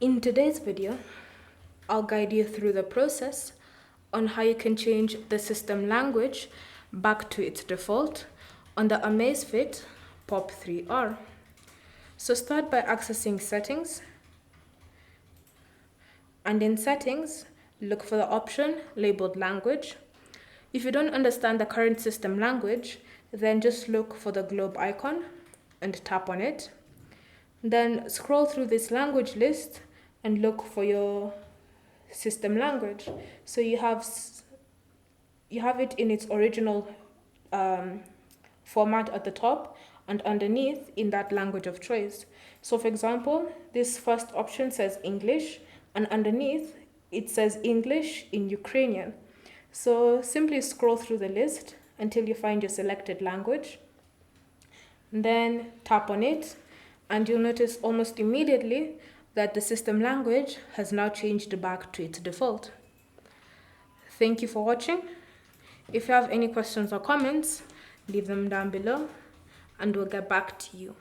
In today's video, I'll guide you through the process on how you can change the system language back to its default on the Amazfit Pop 3R. So start by accessing settings, and in settings, look for the option labeled language. If you don't understand the current system language, then just look for the globe icon and tap on it. Then scroll through this language list and look for your system language. So you have it in its original format at the top and underneath in that language of choice. So for example, this first option says English, and underneath it says English in Ukrainian. So simply scroll through the list until you find your selected language. And then tap on it, and you'll notice almost immediately that the system language has now changed back to its default. Thank you for watching. If you have any questions or comments, leave them down below and we'll get back to you.